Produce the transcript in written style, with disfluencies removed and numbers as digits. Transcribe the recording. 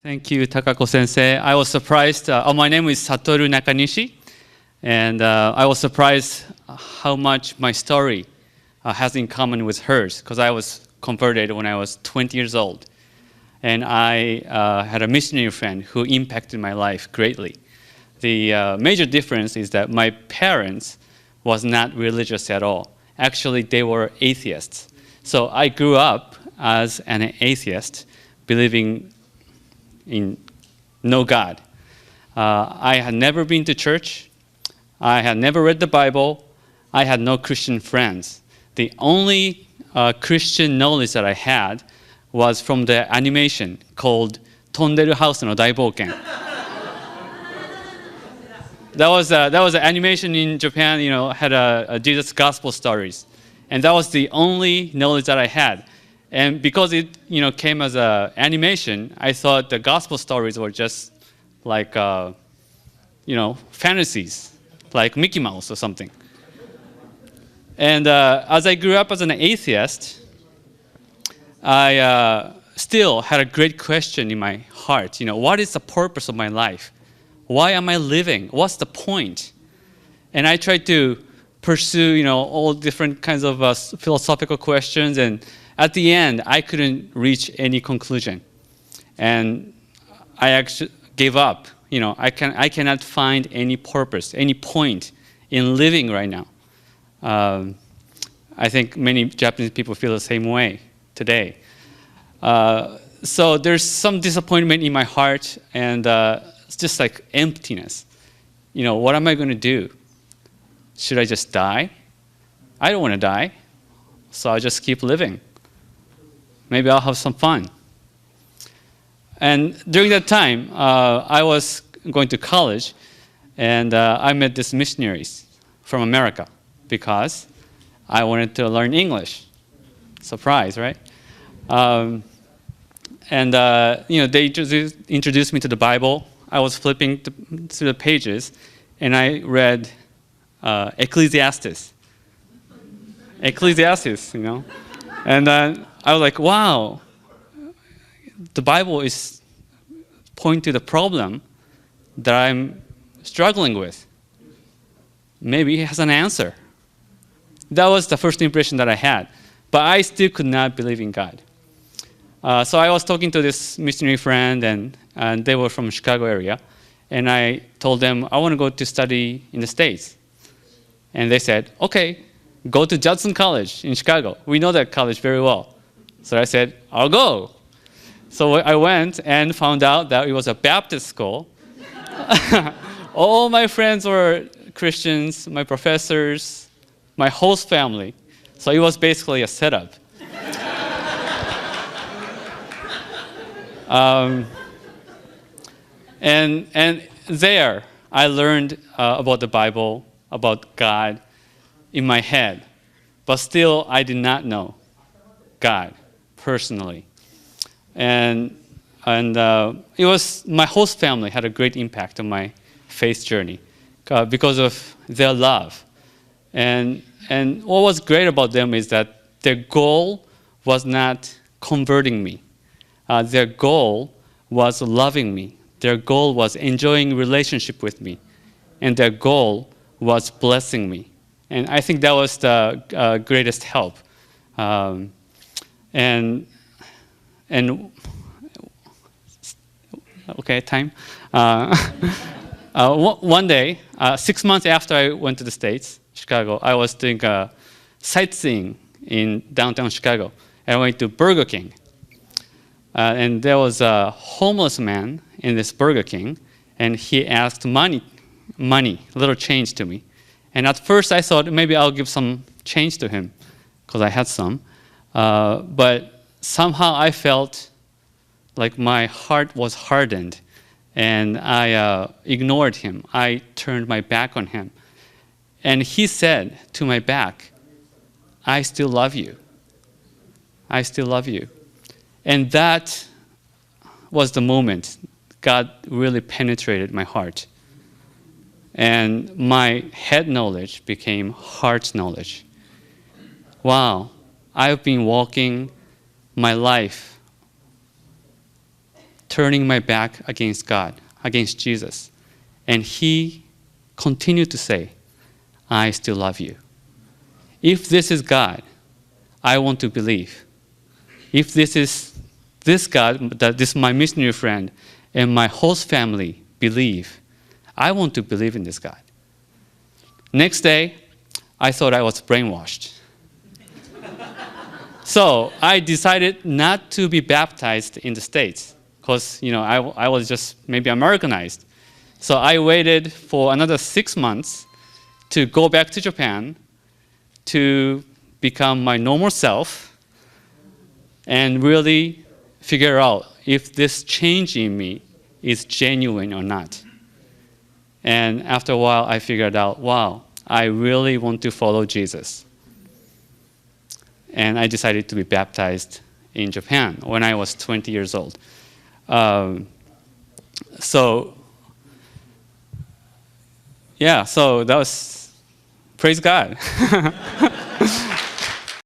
Thank you, Takako-sensei. I was surprised. My name is Satoru Nakanishi, and I was surprised how much my story has in common with hers, because I was converted when I was 20 years old. And I had a missionary friend who impacted my life greatly. The major difference is that my parents was not religious at all. Actually, they were atheists. So I grew up as an atheist, believing in no God. I had never been to church. I had never read the Bible. I had no Christian friends. The only Christian knowledge that I had was from the animation called Tonderu House no Daibouken. That was an animation in Japan, had a Jesus gospel stories. And that was the only knowledge that I had. And because it, came as an animation, I thought the gospel stories were just like, fantasies, like Mickey Mouse or something. And as I grew up as an atheist, I still had a great question in my heart. What is the purpose of my life? Why am I living? What's the point? And I tried to pursue, all different kinds of philosophical questions, and at the end, I couldn't reach any conclusion. And I actually gave up. I cannot find any purpose, any point in living right now. I think many Japanese people feel the same way today. So there's some disappointment in my heart, and it's just like emptiness. What am I going to do? Should I just die? I don't want to die, so I'll just keep living. Maybe I'll have some fun. And during that time, I was going to college, and I met these missionaries from America because I wanted to learn English. Surprise, right? They introduced me to the Bible. I was flipping through the pages, and I read Ecclesiastes. And then I was like, wow, the Bible is pointing to the problem that I'm struggling with. Maybe it has an answer. That was the first impression that I had. But I still could not believe in God. So I was talking to this missionary friend, and they were from Chicago area. And I told them, I want to go to study in the States. And they said, okay, go to Judson College in Chicago. We know that college very well. So I said, I'll go. So I went and found out that it was a Baptist school. All my friends were Christians, my professors, my host family. So it was basically a setup. And there I learned about the Bible, about God in my head. But still, I did not know God personally. And it was, my host family had a great impact on my faith journey because of their love. And what was great about them is that their goal was not converting me. Their goal was loving me. Their goal was enjoying relationship with me. And their goal was blessing me. And I think that was the greatest help. Okay, time. One day, 6 months after I went to the States, Chicago, I was doing sightseeing in downtown Chicago. And I went to Burger King. And there was a homeless man in this Burger King, and he asked money, little change to me. And at first I thought maybe I'll give some change to him, because I had some. But somehow I felt like my heart was hardened, and I ignored him. I turned my back on him. And he said to my back, I still love you. I still love you. And that was the moment God really penetrated my heart. And my head knowledge became heart knowledge. Wow, I've been walking my life turning my back against God, against Jesus. And he continued to say, I still love you. If this is God, I want to believe. If this is this God, that this my missionary friend and my host family believe, I want to believe in this God. Next day, I thought I was brainwashed. So I decided not to be baptized in the States because I was just maybe Americanized. So I waited for another 6 months to go back to Japan to become my normal self and really figure out if this change in me is genuine or not. And after a while, I figured out, wow, I really want to follow Jesus. And I decided to be baptized in Japan when I was 20 years old. So that was, praise God.